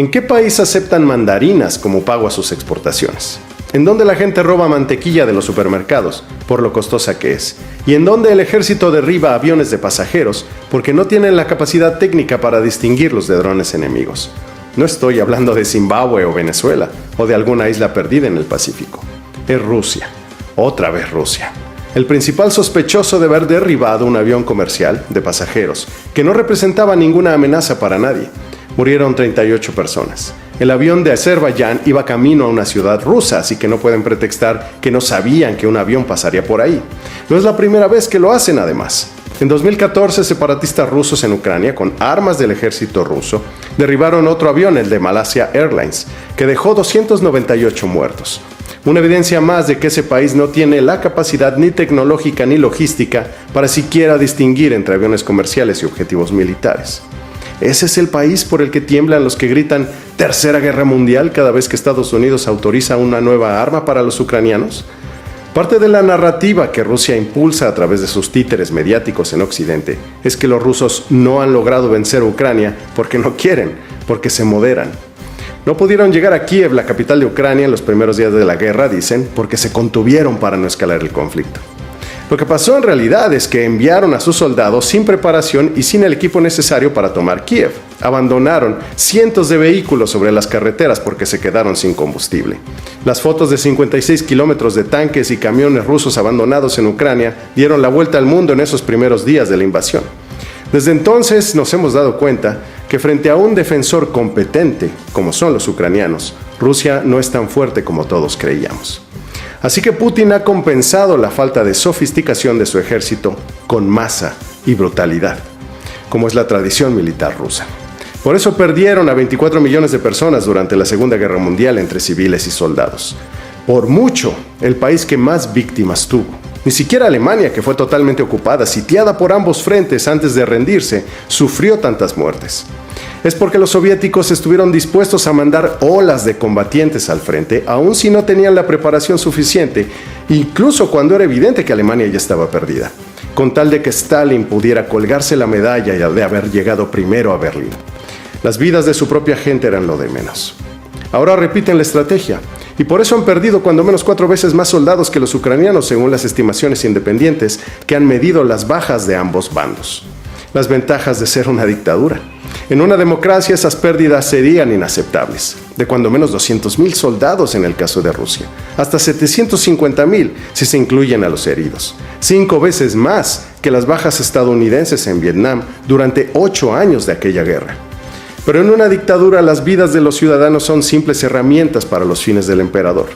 ¿En qué país aceptan mandarinas como pago a sus exportaciones? ¿En dónde la gente roba mantequilla de los supermercados por lo costosa que es? ¿Y en dónde el ejército derriba aviones de pasajeros porque no tienen la capacidad técnica para distinguirlos de drones enemigos? No estoy hablando de Zimbabue o Venezuela o de alguna isla perdida en el Pacífico. Es Rusia. Otra vez Rusia. El principal sospechoso de haber derribado un avión comercial de pasajeros que no representaba ninguna amenaza para nadie. Murieron 38 personas. El avión de Azerbaiyán iba camino a una ciudad rusa, así que no pueden pretextar que no sabían que un avión pasaría por ahí. No es la primera vez que lo hacen, además. En 2014, separatistas rusos en Ucrania, con armas del ejército ruso, derribaron otro avión, el de Malaysia Airlines, que dejó 298 muertos. Una evidencia más de que ese país no tiene la capacidad ni tecnológica ni logística para siquiera distinguir entre aviones comerciales y objetivos militares. ¿Ese es el país por el que tiemblan los que gritan Tercera Guerra Mundial cada vez que Estados Unidos autoriza una nueva arma para los ucranianos? Parte de la narrativa que Rusia impulsa a través de sus títeres mediáticos en Occidente es que los rusos no han logrado vencer a Ucrania porque no quieren, porque se moderan. No pudieron llegar a Kiev, la capital de Ucrania, en los primeros días de la guerra, dicen, porque se contuvieron para no escalar el conflicto. Lo que pasó en realidad es que enviaron a sus soldados sin preparación y sin el equipo necesario para tomar Kiev. Abandonaron cientos de vehículos sobre las carreteras porque se quedaron sin combustible. Las fotos de 56 kilómetros de tanques y camiones rusos abandonados en Ucrania dieron la vuelta al mundo en esos primeros días de la invasión. Desde entonces nos hemos dado cuenta que frente a un defensor competente, como son los ucranianos, Rusia no es tan fuerte como todos creíamos. Así que Putin ha compensado la falta de sofisticación de su ejército con masa y brutalidad, como es la tradición militar rusa. Por eso perdieron a 24 millones de personas durante la Segunda Guerra Mundial entre civiles y soldados. Por mucho, el país que más víctimas tuvo. Ni siquiera Alemania, que fue totalmente ocupada, sitiada por ambos frentes antes de rendirse, sufrió tantas muertes. Es porque los soviéticos estuvieron dispuestos a mandar olas de combatientes al frente, aun si no tenían la preparación suficiente, incluso cuando era evidente que Alemania ya estaba perdida, con tal de que Stalin pudiera colgarse la medalla de haber llegado primero a Berlín. Las vidas de su propia gente eran lo de menos. Ahora repiten la estrategia, y por eso han perdido cuando menos 4 veces más soldados que los ucranianos, según las estimaciones independientes que han medido las bajas de ambos bandos. Las ventajas de ser una dictadura. En una democracia esas pérdidas serían inaceptables, de cuando menos 200.000 soldados en el caso de Rusia, hasta 750.000 si se incluyen a los heridos, 5 veces más que las bajas estadounidenses en Vietnam durante 8 años de aquella guerra. Pero en una dictadura las vidas de los ciudadanos son simples herramientas para los fines del emperador.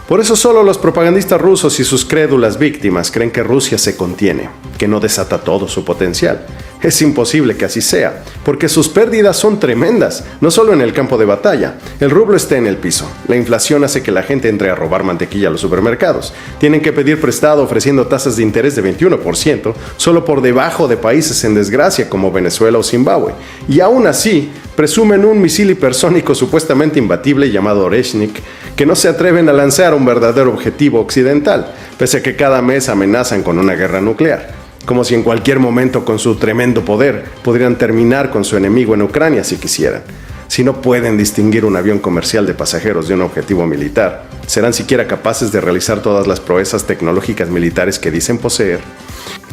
Por eso solo los propagandistas rusos y sus crédulas víctimas creen que Rusia se contiene, que no desata todo su potencial. Es imposible que así sea, porque sus pérdidas son tremendas, no solo en el campo de batalla. El rublo está en el piso, la inflación hace que la gente entre a robar mantequilla a los supermercados. Tienen que pedir prestado ofreciendo tasas de interés de 21%, solo por debajo de países en desgracia como Venezuela o Zimbabue. Y aún así, presumen un misil hipersónico supuestamente imbatible llamado Oreshnik, que no se atreven a lanzar un verdadero objetivo occidental, pese a que cada mes amenazan con una guerra nuclear. Como si en cualquier momento con su tremendo poder podrían terminar con su enemigo en Ucrania si quisieran. Si no pueden distinguir un avión comercial de pasajeros de un objetivo militar, ¿serán siquiera capaces de realizar todas las proezas tecnológicas militares que dicen poseer?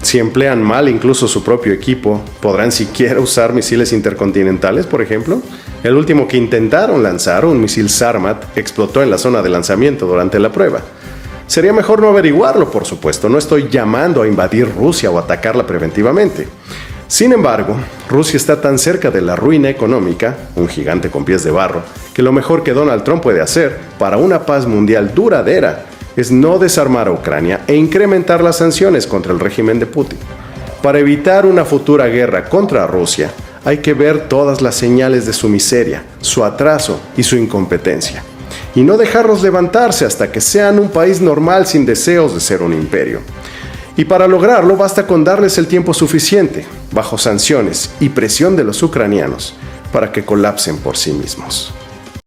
Si emplean mal incluso su propio equipo, ¿podrán siquiera usar misiles intercontinentales, por ejemplo? El último que intentaron lanzar, un misil Sarmat, explotó en la zona de lanzamiento durante la prueba. Sería mejor no averiguarlo, por supuesto. No estoy llamando a invadir Rusia o atacarla preventivamente. Sin embargo, Rusia está tan cerca de la ruina económica, un gigante con pies de barro, que lo mejor que Donald Trump puede hacer para una paz mundial duradera es no desarmar a Ucrania e incrementar las sanciones contra el régimen de Putin. Para evitar una futura guerra contra Rusia, hay que ver todas las señales de su miseria, su atraso y su incompetencia. Y no dejarlos levantarse hasta que sean un país normal sin deseos de ser un imperio. Y para lograrlo basta con darles el tiempo suficiente, bajo sanciones y presión de los ucranianos, para que colapsen por sí mismos.